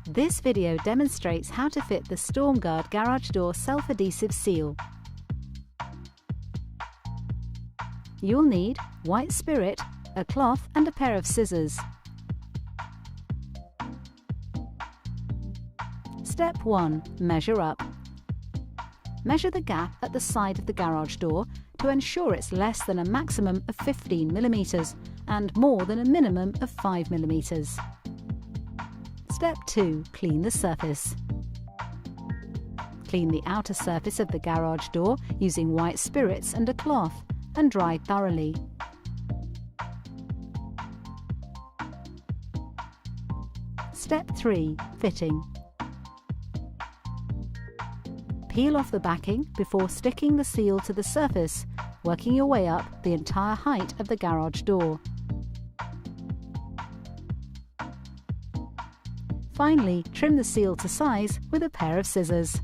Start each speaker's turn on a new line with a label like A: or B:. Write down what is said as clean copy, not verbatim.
A: This video demonstrates how to fit the Stormguard garage door self-adhesive seal. You'll need white spirit, a cloth and a pair of scissors. Step 1. Measure up. Measure the gap at the side of the garage door to ensure it's less than a maximum of 15 mm and more than a minimum of 5 mm. Step 2. Clean the surface. Clean the outer surface of the garage door using white spirits and a cloth and dry thoroughly. Step 3. Fitting. Peel off the backing before sticking the seal to the surface, working your way up the entire height of the garage door. Finally, trim the seal to size with a pair of scissors.